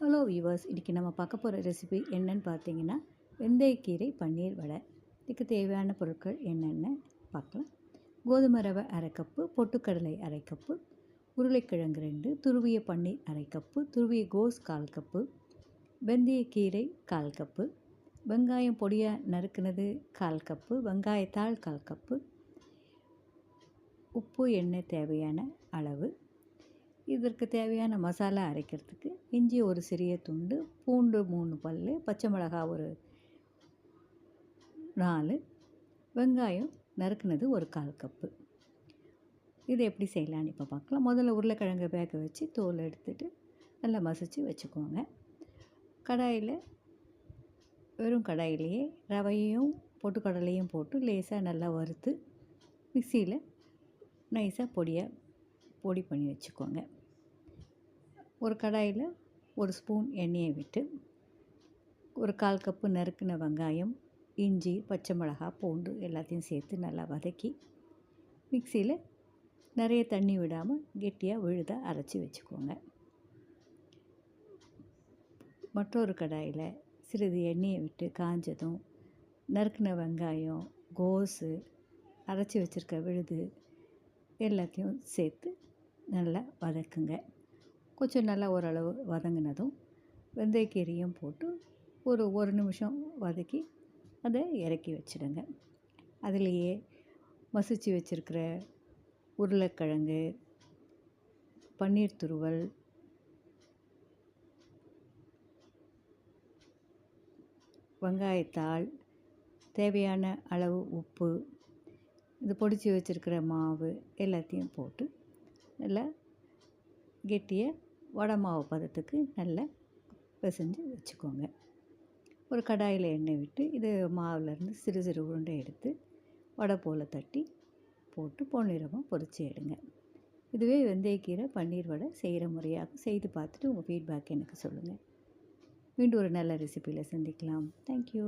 Hello viewers, இன்றைக்கி நம்ம பார்க்க போகிற ரெசிபி என்னன்னு பார்த்தீங்கன்னா வெந்தயக்கீரை பன்னீர் வடை. இதுக்கு தேவையான பொருட்கள் என்னென்னு பார்க்கலாம். கோதுமை ரவை அரை கப்பு, பொட்டுக்கடலை அரை கப்பு, உருளைக்கிழங்கு 2, துருவிய பன்னீர் அரை கப்பு, துருவிய கோஸ் 1/4 கப்பு, வெந்தயக்கீரை 1/4 கப்பு, வெங்காயம் பொடியாக நறுக்குனது 1/4 கப்பு, வெங்காயத்தாள் 1/4 கப்பு, உப்பு, எண்ணெய் தேவையான அளவு. இதற்கு தேவையான மசாலா அரைக்கிறதுக்கு இஞ்சி ஒரு சிறிய துண்டு, பூண்டு 3 பல், பச்சை மிளகாய் ஒரு 4, வெங்காயம் நறுக்குனது ஒரு 1/4 கப்பு. இது எப்படி செய்யலான்னு இப்போ பார்க்கலாம். முதல்ல உருளைக்கிழங்கை வேக வச்சு தோல் எடுத்துட்டு நல்லா மசிச்சு வச்சுக்கோங்க. வெறும் கடாயிலேயே ரவையும் பொட்டுக்கடலையும் போட்டு லேசாக நல்லா வறுத்து மிக்சியில் நைஸாக பொடி பண்ணி வச்சுக்கோங்க. ஒரு கடாயில் ஒரு ஸ்பூன் எண்ணெயை விட்டு ஒரு 1/4 கப்பு நறுக்கின வெங்காயம், இஞ்சி, பச்சை மிளகாய், பூண்டு எல்லாத்தையும் சேர்த்து நல்லா வதக்கி மிக்சியில் நிறைய தண்ணி விடாமல் கெட்டியாக விழுதாக அரைச்சி வச்சுக்கோங்க. மற்றொரு கடாயில் சிறிது எண்ணெயை விட்டு காஞ்சதும் நறுக்கின வெங்காயம், கோஸு, அரைச்சி வச்சுருக்க விழுது எல்லாத்தையும் சேர்த்து நல்லா வதக்குங்க. கொஞ்சம் நல்லா ஓரளவு வதங்கினதும் வெந்தயக்கீரையும் போட்டு ஒரு நிமிஷம் வதக்கி அதை இறக்கி வச்சுடுங்க. அதுலேயே மசிச்சு வச்சுருக்கிற உருளைக்கிழங்கு, பன்னீர் துருவல், வெங்காயத்தாள், தேவையான அளவு உப்பு, இது பொடிச்சு வச்சுருக்கிற மாவு எல்லாத்தையும் போட்டு நல்லா கெட்டியாக வடை மாவு பதத்துக்கு நல்லா பிசைஞ்சு வச்சுக்கோங்க. ஒரு கடாயில் எண்ணெய் விட்டு இது மாவுலேருந்து சிறு சிறு உருண்டை எடுத்து வடை போல் தட்டி போட்டு பொன்னிறமாக பொரித்து எடுங்க. இதுவே வெந்தயக்கீரை பன்னீர் வடை செய்கிற முறையாக செய்து பார்த்துட்டு உங்கள் ஃபீட்பேக் எனக்கு சொல்லுங்கள். மீண்டும் ஒரு நல்ல ரெசிபியில் சந்திக்கலாம். தேங்க்யூ.